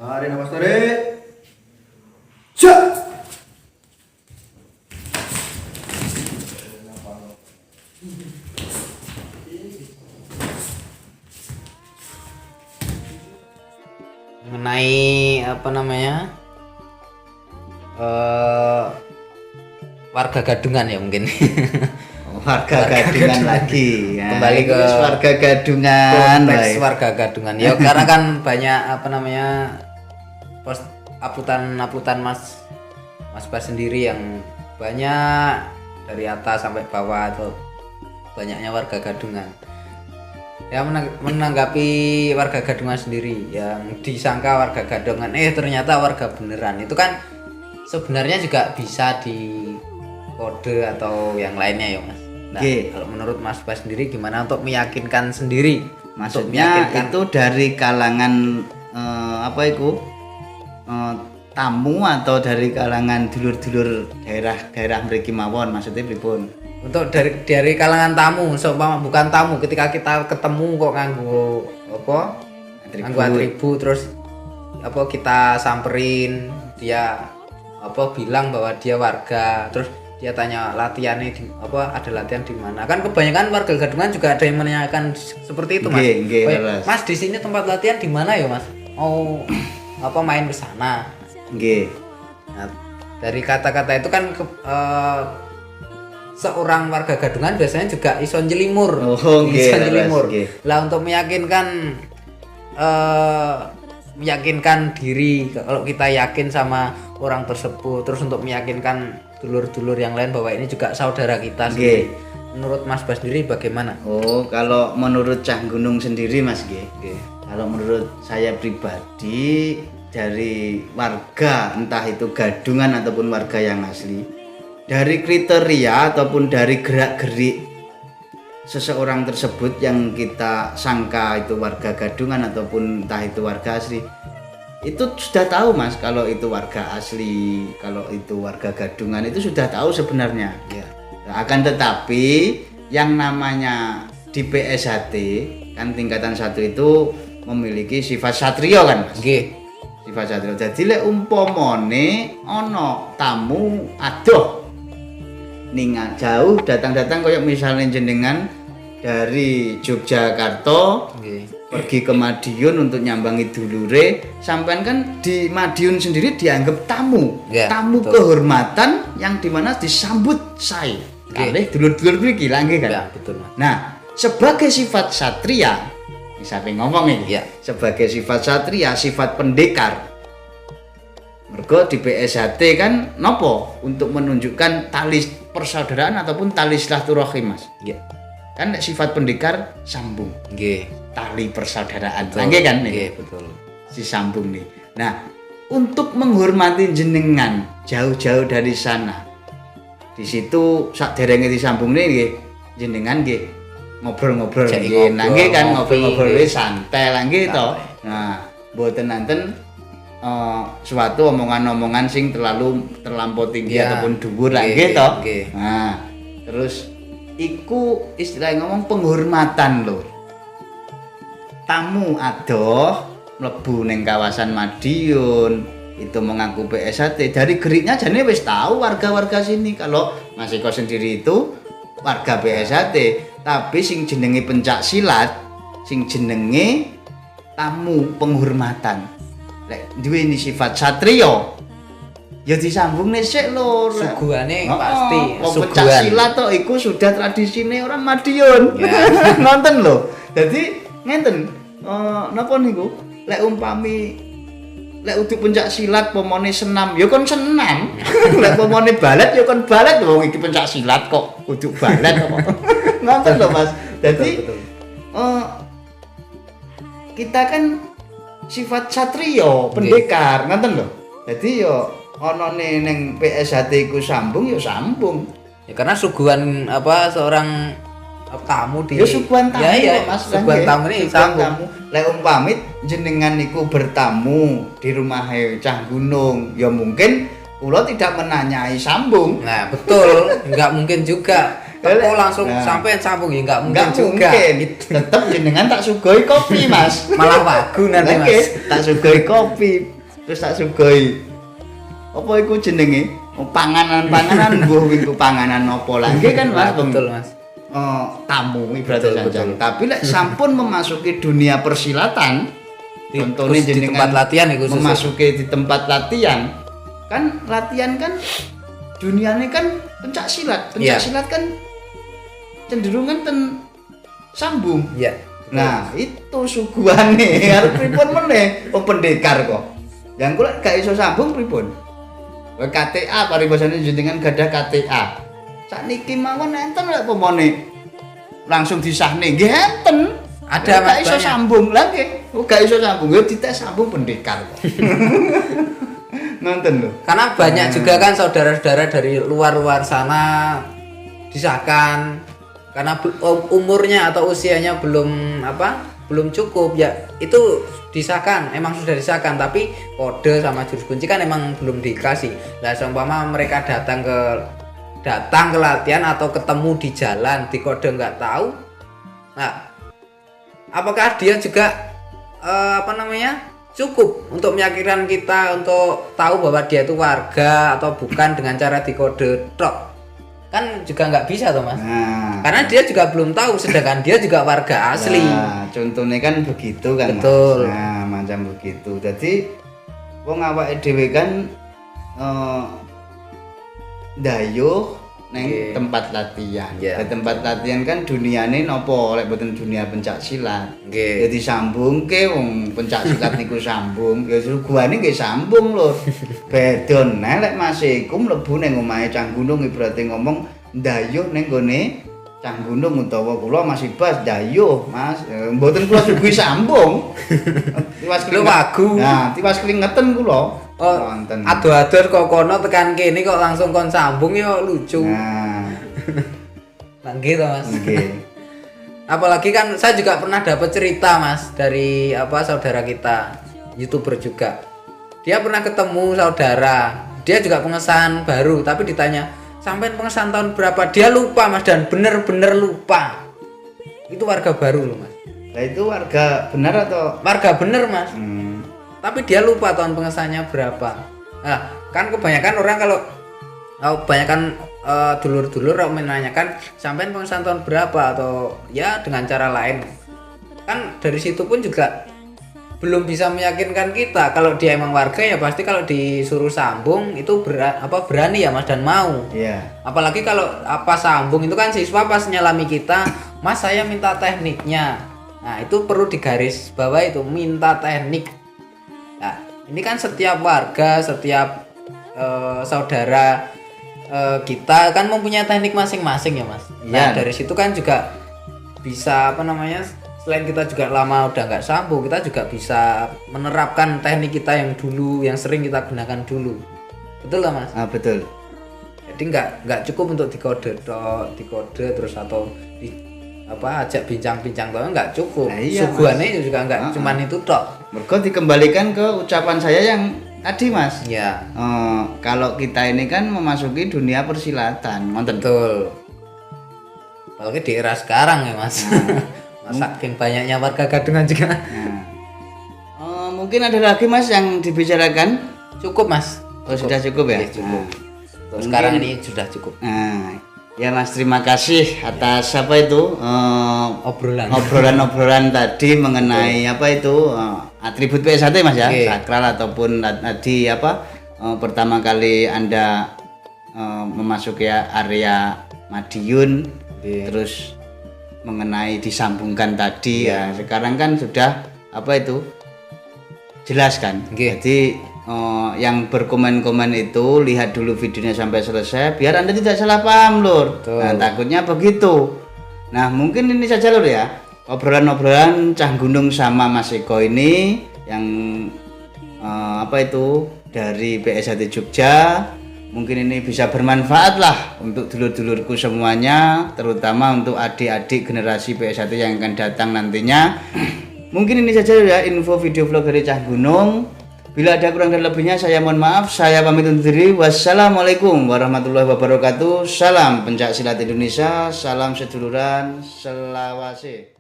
Tarik nafas tarik. Cak. Mengenai apa namanya warga gadungan ya mungkin. Warga gadungan lagi ya. Kembali ke warga gadungan. Konteks warga gadungan ya karena kan banyak apa namanya post uploadan Mas Bas sendiri yang banyak dari atas sampai bawah atau banyaknya warga gadungan ya menanggapi warga gadungan sendiri yang disangka warga gadungan ternyata warga beneran itu kan sebenarnya juga bisa di kode atau yang lainnya ya Mas. Nah, kalau menurut Mas Bas sendiri gimana untuk meyakinkan sendiri? Maksudnya itu dari kalangan tamu atau dari kalangan dulur-dulur daerah mriki mawon maksudnya pripun? Untuk dari kalangan tamu, seumpama bukan tamu ketika kita ketemu kok nganggo apa? Nganggo atribut terus apa kita samperin dia apa bilang bahwa dia warga terus dia tanya latihannya ada latihan di mana kan kebanyakan warga gadungan juga ada yang menanyakan seperti itu Mas. Mas di sini tempat latihan di mana ya Mas? Mau main ke sana. Nah, dari kata-kata itu kan seorang warga gadungan biasanya juga iso njelimur. Lah untuk meyakinkan diri kalau kita yakin sama orang tersebut terus untuk meyakinkan dulur-dulur yang lain bahwa ini juga saudara kita sendiri. Menurut Mas Bas sendiri bagaimana? Kalau menurut Cah Gunung sendiri Mas kalau menurut saya pribadi dari warga entah itu gadungan ataupun warga yang asli dari kriteria ataupun dari gerak-gerik seseorang tersebut yang kita sangka itu warga gadungan ataupun entah itu warga asli itu sudah tahu Mas kalau itu warga asli kalau itu warga gadungan itu sudah tahu sebenarnya ya. Akan tetapi yang namanya di PSHT kan tingkatan 1 itu memiliki sifat satrio kan Mas. Sifat satrio. Jadi lek umpamane ana tamu adoh ning jauh datang koyo misalnya jenengan dari Yogyakarta pergi ke Madiun untuk nyambangi dulure sampean kan di Madiun sendiri dianggap tamu betul. Kehormatan yang dimana disambut sae kalih dulur-dulur mriki kan betul Mas. Nah sebagai sifat satria misalnya ngomong ini sebagai sifat satria sifat pendekar mergo di PSHT kan nopo untuk menunjukkan tali persaudaraan ataupun tali silaturahim Mas kan sifat pendekar sambung tali persaudaraan kan betul si sambung nih. Nah untuk menghormati jenengan jauh-jauh dari sana di situ sak derenge disambung nih jenengan ngobrol-ngobrol ngobrol-ngobrol santai lagi toh. Nah mboten nanten suatu omongan-omongan sing terlampau tinggi ataupun dhuwur lagi toh. Nah terus iku istilah ngomong penghormatan lho. Tamu adoh mlebu ning kawasan Madiun itu mengaku PSHT dari geriknya jane wis tahu warga-warga sini kalau Mas Eko sendiri itu warga PSHT tapi sing jenenge pencak silat sing jenenge tamu penghormatan lek duweni sifat satrio ya disambung sik lho suguhane pasti pencak silat to iku sudah tradisine orang Madiun nonton lho dadi ngenten napa niku lek umpami lek udik pencak silat pomone senam ya kon senam lek pomone balet ya kon balet wong iki pencak silat kok uduk balet kok nonton lho Mas dadi kita kan sifat satrio pendekar nonton lho dadi yo ana ning PSHT iku sambung ya sambung ya karena suguhan seorang tamu di suguhan tamu Mas suguhan tamu ini sambung lek umpamit jenengan niku bertamu di rumah Cah Gunung ya mungkin kula tidak menanyai sambung nah betul enggak mungkin juga teko langsung sampai sambung ya nggak mungkin juga. Tetep jenengan tak sugoi kopi Mas. Malah wagu nanti Mas. Tak sugoi kopi, terus tak sugoi apa iku jenenge? Panganan-panganan mbuh iku panganan apa lagi kan Mas? Betul Mas. Tamu ibaratnya saja. Tapi lek sampun memasuki dunia persilatan, contohnya di tempat latihan itu memasuki di tempat latihan, kan latihan kan dunianya kan pencak silat kan cenderung kan sambung. Iya. Nah, itu suguhane arep pripun meneh wong pendekar kok. Yang kula gak iso sambung pripun? KTA paribasane jenengan gadah KTA. Sakniki mawon enten lek pomone langsung disahne nggih enten. Ada Mas gak iso sambung lah nggih. Gak iso sambung yo dites sambung pendekar kok. Nonton loh. Karena banyak juga kan saudara-saudara dari luar-luar sana disahkan karena umurnya atau usianya belum cukup ya itu disahkan, emang sudah disahkan tapi kode sama jurus kunci kan emang belum dikasih. Lah seumpama mereka datang ke latihan atau ketemu di jalan di kode nggak tahu, nah apakah dia juga cukup untuk meyakinkan kita untuk tahu bahwa dia itu warga atau bukan dengan cara dikode tok? Kan juga nggak bisa toh Mas. Nah, karena dia juga belum tahu sedangkan dia juga warga asli. Nah, contohnya kan begitu kan. Betul. Mas. Nah, macam begitu. Jadi wong awake dhewe kan ndayuh neng tempat latihan. Di tempat latihan kan duniane nopo lek boten dunia pencak silat. Jadi sambungke wong pencak silat niku sambung, ya suguhane nggih sambung lho. Bedon lek Mas iku mlebu ning omahe Cah Gunung ibaratnya ngomong ndayuh ning gone Cah Gunung utawa kula Mas Ibas ndayuh Mas. Mboten kula suguhi sambung. Tiwas wagu. Nah, tiwas klingeten kula. Nonton. Ado-ado kok kono tekan kene kok langsung kon sambung ya lucu. Nah. Nah gitu Mas. Apalagi kan saya juga pernah dapat cerita Mas dari saudara kita, YouTuber juga. Dia pernah ketemu saudara, dia juga pengesahan baru tapi ditanya, "Sampai pengesahan tahun berapa?" Dia lupa Mas dan bener-bener lupa. Itu warga baru loh Mas. Nah itu warga benar atau? Warga bener Mas. Tapi dia lupa tahun pengesahannya berapa. Nah, kan kebanyakan orang kalau dulur-dulur menanyakan sampai pengesahan tahun berapa atau ya dengan cara lain. Kan dari situ pun juga belum bisa meyakinkan kita kalau dia emang warga ya pasti kalau disuruh sambung itu berani ya Mas dan mau. Iya. Apalagi kalau sambung itu kan siswa pas nyalami kita, "Mas saya minta tekniknya." Nah, itu perlu digaris bawah itu minta teknik. Nah, ini kan setiap warga, setiap saudara kita kan mempunyai teknik masing-masing ya Mas. Nah, dari situ kan juga bisa selain kita juga lama udah nggak sambung, kita juga bisa menerapkan teknik kita yang dulu, yang sering kita gunakan dulu. Betul lah Mas? Betul. Jadi nggak cukup untuk dikode terus atau ajak bincang-bincang toh nggak cukup. Suguhannya juga nggak cuman itu tok. Mergo dikembalikan ke ucapan saya yang tadi Mas. Iya. Kalau kita ini kan memasuki dunia persilatan, betul. Apalagi di era sekarang ya Mas. Saking banyaknya warga gadungan juga. Mungkin ada lagi Mas yang dibicarakan? Cukup Mas. Sudah cukup ya? Cukup. Sekarang ini sudah cukup. Ya Mas, terima kasih atas obrolan tadi mengenai atribut PS1 Mas ya, sakral ataupun tadi pertama kali Anda memasuki area Madiun, terus mengenai disambungkan tadi ya. Sekarang kan sudah jelas kan. Jadi yang berkomen-komen itu lihat dulu videonya sampai selesai biar Anda tidak salah paham Lur. Nah, takutnya begitu. Nah, mungkin ini saja Lur ya. Obrolan-obrolan Cah Gunung sama Mas Eko ini yang dari PS1 Jogja. Mungkin ini bisa bermanfaat lah untuk dulur-dulurku semuanya, terutama untuk adik-adik generasi PS1 yang akan datang nantinya. Mungkin ini saja ya info video vlog dari Cah Gunung. Bila ada kurang dan lebihnya saya mohon maaf. Saya pamit undur diri. Wassalamualaikum warahmatullahi wabarakatuh. Salam pencak silat Indonesia, salam seduluran, selawase.